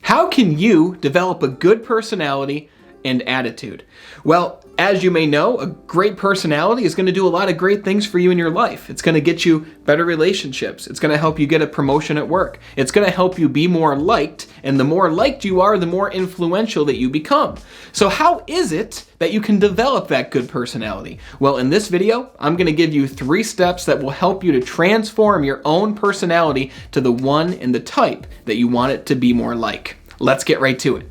How can you develop a good personality and attitude? Well, as you may know, a great personality is going to do a lot of great things for you in your life. It's going to get you better relationships. It's going to help you get a promotion at work. It's going to help you be more liked, and the more liked you are, the more influential that you become. So how is it that you can develop that good personality? Well, in this video, I'm going to give you 3 steps that will help you to transform your own personality to the one and the type that you want it to be more like. Let's get right to it.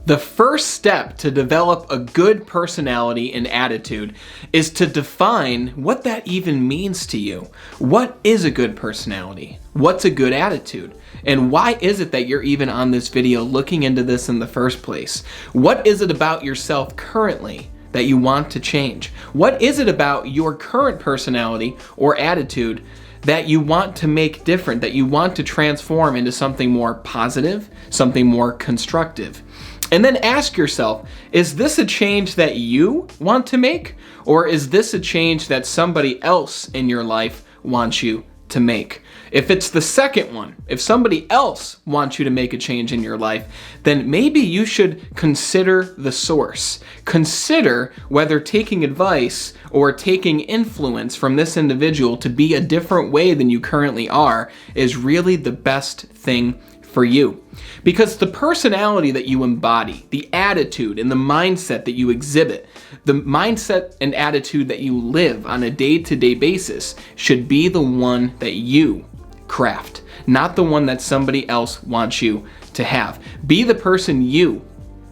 The first step to develop a good personality and attitude is to define what that even means to you. What is a good personality? What's a good attitude? And why is it that you're even on this video looking into this in the first place? What is it about yourself currently that you want to change? What is it about your current personality or attitude that you want to make different, that you want to transform into something more positive, something more constructive? And then ask yourself, is this a change that you want to make? Or is this a change that somebody else in your life wants you to make? If it's the second one, if somebody else wants you to make a change in your life, then maybe you should consider the source. Consider whether taking advice or taking influence from this individual to be a different way than you currently are is really the best thing for you. Because the personality that you embody, the attitude and the mindset that you exhibit, the mindset and attitude that you live on a day-to-day basis should be the one that you craft, not the one that somebody else wants you to have. Be the person you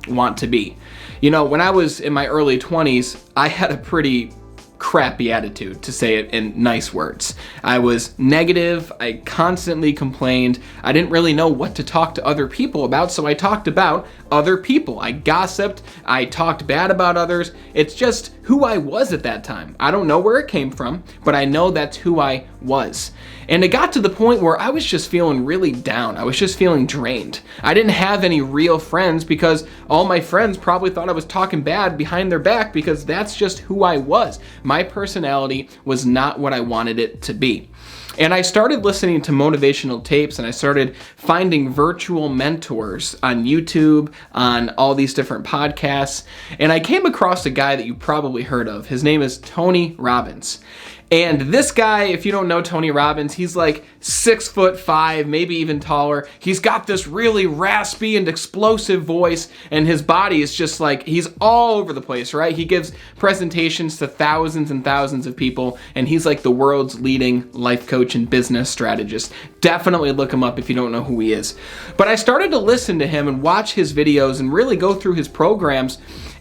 want to be. You know, when I was in my early 20s, I had a pretty crappy attitude, to say it in nice words. I was negative, I constantly complained, I didn't really know what to talk to other people about, so I talked about other people. I gossiped, I talked bad about others. It's just who I was at that time. I don't know where it came from, but I know that's who I was. And it got to the point where I was just feeling really down. I was just feeling drained. I didn't have any real friends because all my friends probably thought I was talking bad behind their back because that's just who I was. My personality was not what I wanted it to be. And I started listening to motivational tapes, and I started finding virtual mentors on YouTube, on all these different podcasts. And I came across a guy that you probably heard of. His name is Tony Robbins. And this guy, if you don't know Tony Robbins, he's like 6'5", maybe even taller. He's got this really raspy and explosive voice, and his body is just like, he's all over the place, right? He gives presentations to thousands and thousands of people, and he's like the world's leading life coach and business strategist. Definitely look him up if you don't know who he is. But I started to listen to him and watch his videos and really go through his programs,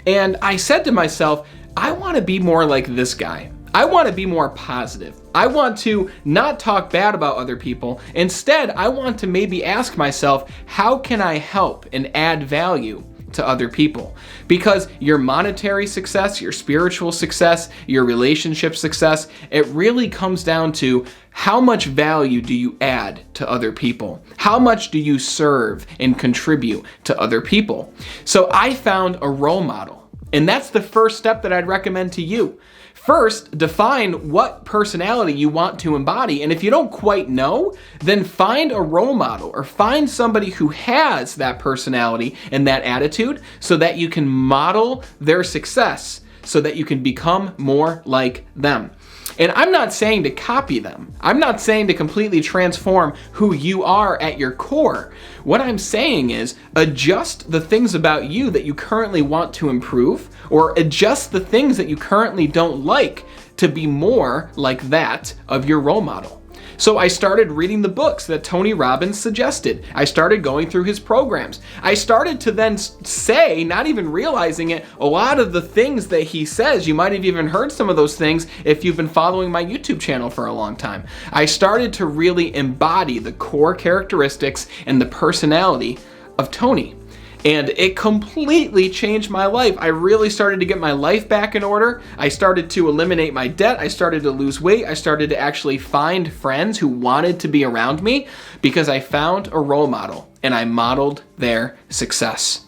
and I said to myself, I want to be more like this guy. I want to be more positive. I want to not talk bad about other people. Instead, I want to maybe ask myself, how can I help and add value to other people? Because your monetary success, your spiritual success, your relationship success, it really comes down to how much value do you add to other people? How much do you serve and contribute to other people? So I found a role model, and that's the first step that I'd recommend to you. First, define what personality you want to embody, and if you don't quite know, then find a role model or find somebody who has that personality and that attitude so that you can model their success, so that you can become more like them. And I'm not saying to copy them. I'm not saying to completely transform who you are at your core. What I'm saying is adjust the things about you that you currently want to improve, or adjust the things that you currently don't like to be more like that of your role model. So I started reading the books that Tony Robbins suggested. I started going through his programs. I started to then say, not even realizing it, a lot of the things that he says, you might have even heard some of those things if you've been following my YouTube channel for a long time. I started to really embody the core characteristics and the personality of Tony. And it completely changed my life. I really started to get my life back in order. I started to eliminate my debt. I started to lose weight. I started to actually find friends who wanted to be around me because I found a role model and I modeled their success.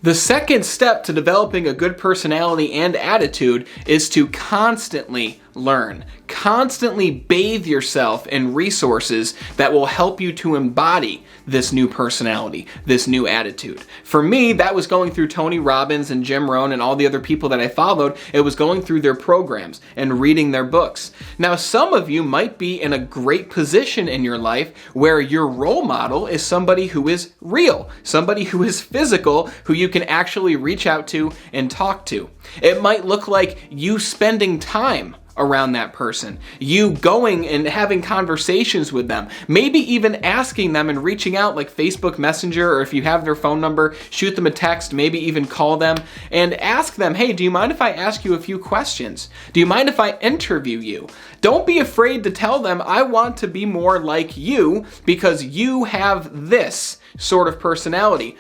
The second step to developing a good personality and attitude is to constantly learn. Constantly bathe yourself in resources that will help you to embody this new personality, this new attitude. For me, that was going through Tony Robbins and Jim Rohn and all the other people that I followed. It was going through their programs and reading their books. Now, some of you might be in a great position in your life where your role model is somebody who is real, somebody who is physical, who you can actually reach out to and talk to. It might look like you spending time around that person, you going and having conversations with them, maybe even asking them and reaching out like Facebook Messenger, or if you have their phone number, shoot them a text, maybe even call them and ask them, hey, do you mind if I ask you a few questions? Do you mind if I interview you? Don't be afraid to tell them, I want to be more like you because you have this sort of personality.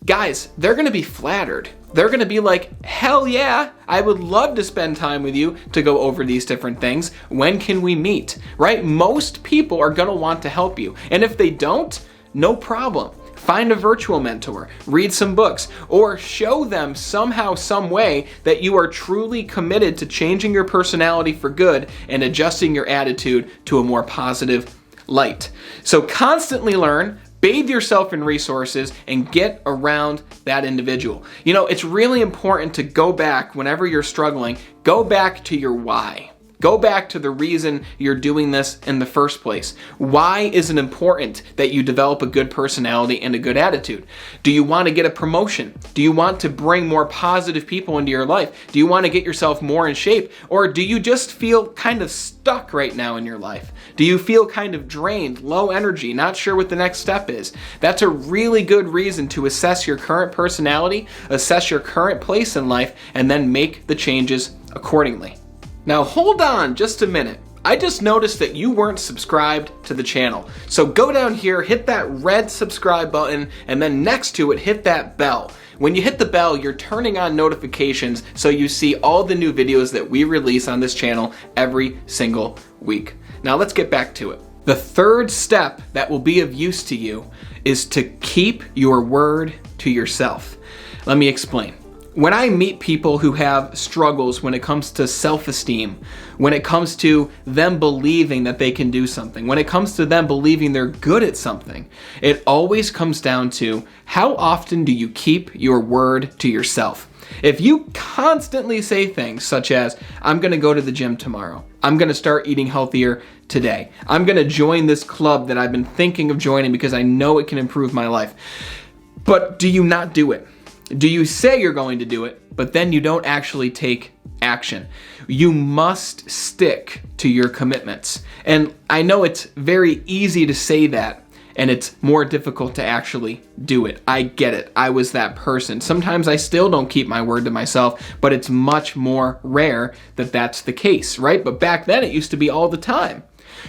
Guys, they're going to be flattered. They're going to be like, hell yeah, I would love to spend time with you to go over these different things. When can we meet? Right? Most people are going to want to help you. And if they don't, no problem. Find a virtual mentor, read some books, or show them somehow, some way that you are truly committed to changing your personality for good and adjusting your attitude to a more positive light. So constantly learn, bathe yourself in resources, and get around that individual. You know, it's really important to go back whenever you're struggling, go back to your why. Go back to the reason you're doing this in the first place. Why is it important that you develop a good personality and a good attitude? Do you want to get a promotion? Do you want to bring more positive people into your life? Do you want to get yourself more in shape? Or do you just feel kind of stuck right now in your life? Do you feel kind of drained, low energy, not sure what the next step is? That's a really good reason to assess your current personality, assess your current place in life, and then make the changes accordingly. Now hold on just a minute. I just noticed that you weren't subscribed to the channel. So go down here, hit that red subscribe button, and then next to it, hit that bell. When you hit the bell, you're turning on notifications so you see all the new videos that we release on this channel every single week. Now let's get back to it. The third step that will be of use to you is to keep your word to yourself. Let me explain. When I meet people who have struggles when it comes to self-esteem, when it comes to them believing that they can do something, when it comes to them believing they're good at something, it always comes down to how often do you keep your word to yourself? If you constantly say things such as, I'm going to go to the gym tomorrow, I'm going to start eating healthier today, I'm going to join this club that I've been thinking of joining because I know it can improve my life, but do you not do it? Do you say you're going to do it, but then you don't actually take action? You must stick to your commitments. And I know it's very easy to say that, and it's more difficult to actually do it. I get it. I was that person. Sometimes I still don't keep my word to myself, but it's much more rare that that's the case, right? But back then it used to be all the time.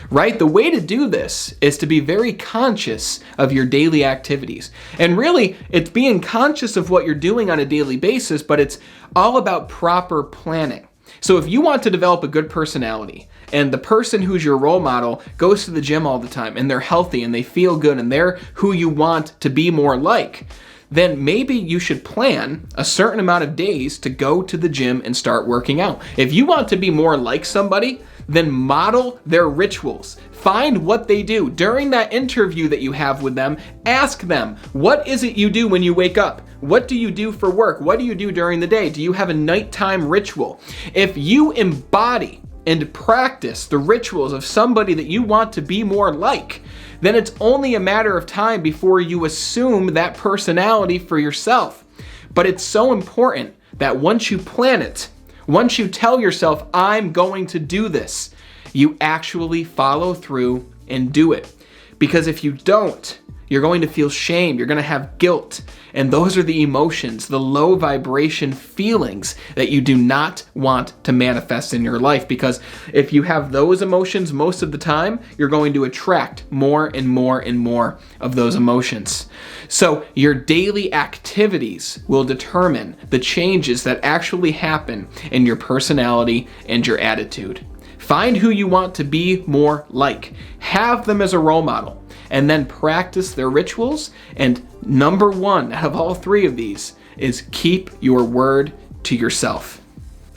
Right? The way to do this is to be very conscious of your daily activities. And really, it's being conscious of what you're doing on a daily basis, but it's all about proper planning. So if you want to develop a good personality, and the person who's your role model goes to the gym all the time, and they're healthy, and they feel good, and they're who you want to be more like, then maybe you should plan a certain amount of days to go to the gym and start working out. If you want to be more like somebody, then model their rituals. Find what they do. During that interview that you have with them, ask them, what is it you do when you wake up? What do you do for work? What do you do during the day? Do you have a nighttime ritual? If you embody and practice the rituals of somebody that you want to be more like, then it's only a matter of time before you assume that personality for yourself. But it's so important that once you plan it, once you tell yourself, I'm going to do this, you actually follow through and do it. Because if you don't, you're going to feel shame, you're going to have guilt, and those are the emotions, the low vibration feelings that you do not want to manifest in your life, because if you have those emotions most of the time, you're going to attract more and more and more of those emotions. So your daily activities will determine the changes that actually happen in your personality and your attitude. Find who you want to be more like, have them as a role model, and then practice their rituals. And number one out of all three of these is keep your word to yourself.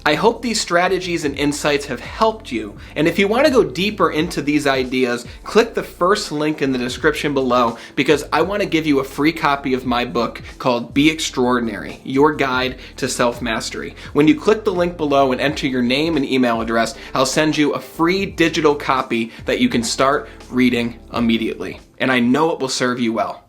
I hope these strategies and insights have helped you, and if you want to go deeper into these ideas, click the first link in the description below, because I want to give you a free copy of my book called Be Extraordinary, Your Guide to Self-Mastery. When you click the link below and enter your name and email address, I'll send you a free digital copy that you can start reading immediately, and I know it will serve you well.